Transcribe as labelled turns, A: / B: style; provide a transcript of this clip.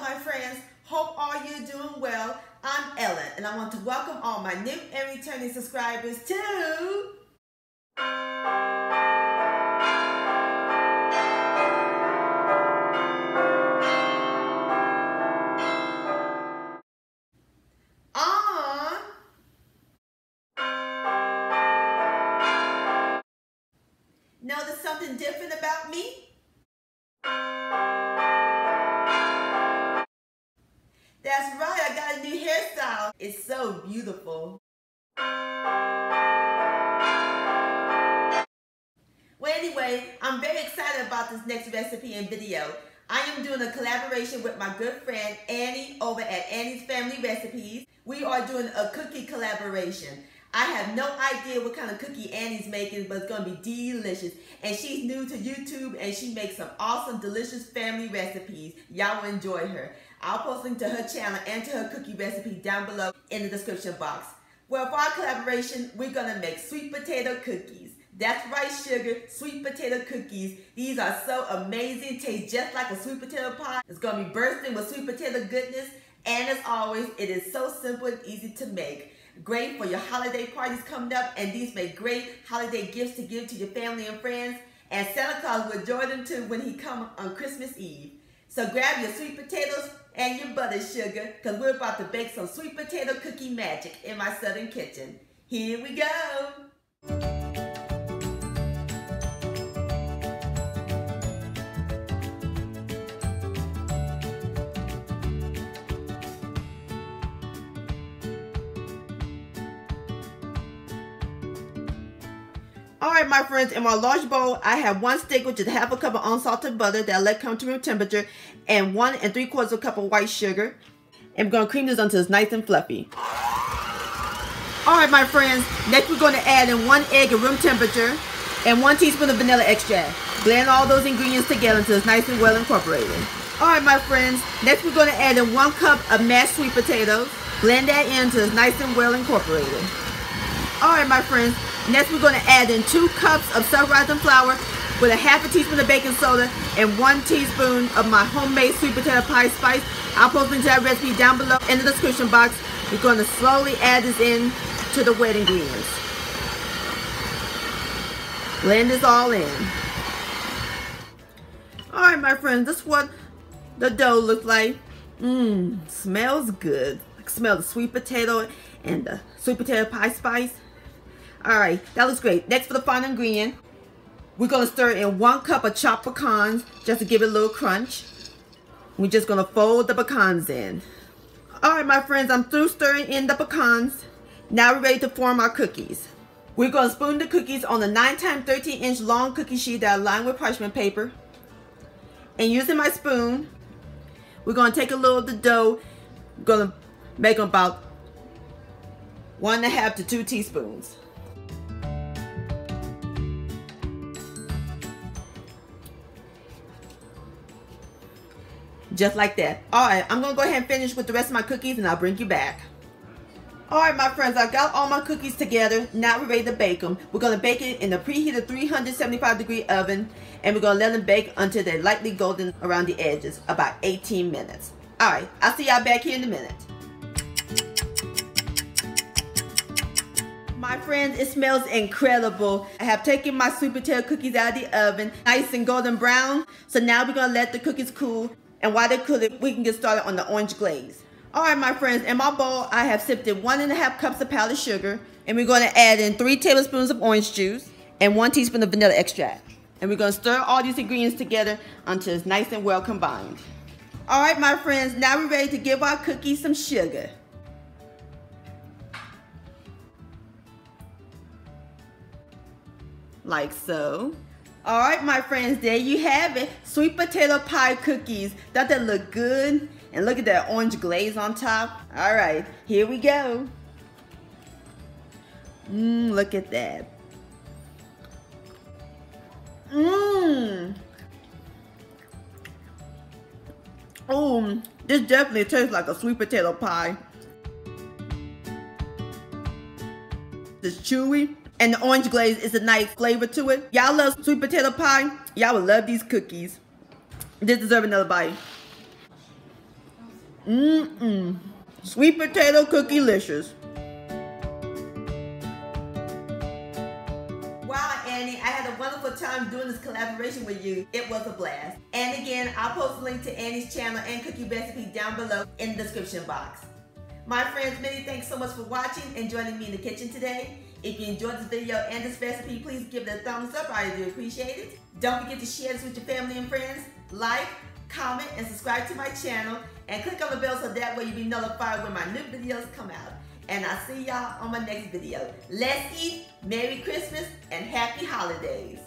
A: Hello my friends, hope all you're doing well. I'm Ellen and I want to welcome all my new and returning subscribers to Notice something different about me? That's right, I got a new hairstyle. It's so beautiful. Well, anyway, I'm very excited about this next recipe and video. I am doing a collaboration with my good friend Annie over at Annie's Family Recipes. We are doing a cookie collaboration. I have no idea what kind of cookie Annie's making, but it's going to be delicious. And she's new to YouTube and she makes some awesome, delicious family recipes. Y'all will enjoy her. I'll post a link to her channel and to her cookie recipe down below in the description box. Well, for our collaboration, we're going to make sweet potato cookies. That's right, sugar, sweet potato cookies. These are so amazing, taste just like a sweet potato pie. It's going to be bursting with sweet potato goodness. And as always, it is so simple and easy to make. Great for your holiday parties coming up, and these make great holiday gifts to give to your family and friends. And Santa Claus will enjoy them too when he comes on Christmas Eve. So grab your sweet potatoes and your butter sugar, because we're about to bake some sweet potato cookie magic in my southern kitchen. Here we go. Alright my friends, in my large bowl I have 1 stick, which is half a cup of unsalted butter that I let come to room temperature, and 1 3/4 cup of white sugar. And we're going to cream this until it's nice and fluffy. Alright my friends, next we're going to add in 1 egg at room temperature and 1 teaspoon of vanilla extract. Blend all those ingredients together until it's nice and well incorporated. Alright my friends, next we're going to add in 1 cup of mashed sweet potatoes. Blend that in until it's nice and well incorporated. Alright my friends, next we're going to add in 2 cups of self-rising flour with a ½ teaspoon of baking soda and 1 teaspoon of my homemade sweet potato pie spice. I'll post into that recipe down below in the description box. We're going to slowly add this in to the wet ingredients. Blend this all in. Alright my friends, this is what the dough looks like. Smells good. I can smell the sweet potato and the sweet potato pie spice. Alright, that looks great. Next, for the final ingredient, we're going to stir in 1 cup of chopped pecans just to give it a little crunch. We're just going to fold the pecans in. Alright my friends, I'm through stirring in the pecans. Now we're ready to form our cookies. We're going to spoon the cookies on a 9x13 inch long cookie sheet that I lined with parchment paper. And using my spoon, we're going to take a little of the dough. We're going to make them about 1½ to 2 teaspoons. Just like that. Alright, I'm going to go ahead and finish with the rest of my cookies and I'll bring you back. Alright my friends, I got all my cookies together. Now we're ready to bake them. We're going to bake it in the preheated 375-degree oven. And we're going to let them bake until they're lightly golden around the edges, about 18 minutes. Alright, I'll see y'all back here in a minute. My friends, it smells incredible. I have taken my sweet potato cookies out of the oven, nice and golden brown. So now we're going to let the cookies cool. And while they're cooling, we can get started on the orange glaze. Alright my friends, in my bowl I have sifted 1½ cups of powdered sugar. And we're going to add in 3 tablespoons of orange juice and 1 teaspoon of vanilla extract. And we're going to stir all these ingredients together until it's nice and well combined. Alright my friends, now we're ready to give our cookies some sugar. Like so. Alright my friends, there you have it. Sweet potato pie cookies. Doesn't that look good? And look at that orange glaze on top. Alright, here we go. Look at that. Oh, this definitely tastes like a sweet potato pie. It's chewy. And the orange glaze is a nice flavor to it. Y'all love sweet potato pie? Y'all will love these cookies. This deserves another bite. Sweet potato cookie-licious. Wow, Annie, I had a wonderful time doing this collaboration with you. It was a blast. And again, I'll post a link to Annie's channel and cookie recipe down below in the description box. My friends, many thanks so much for watching and joining me in the kitchen today. If you enjoyed this video and this recipe, please give it a thumbs up. I do appreciate it. Don't forget to share this with your family and friends. Like, comment, and subscribe to my channel. And click on the bell so that way you'll be notified when my new videos come out. And I'll see y'all on my next video. Let's eat, Merry Christmas, and Happy Holidays.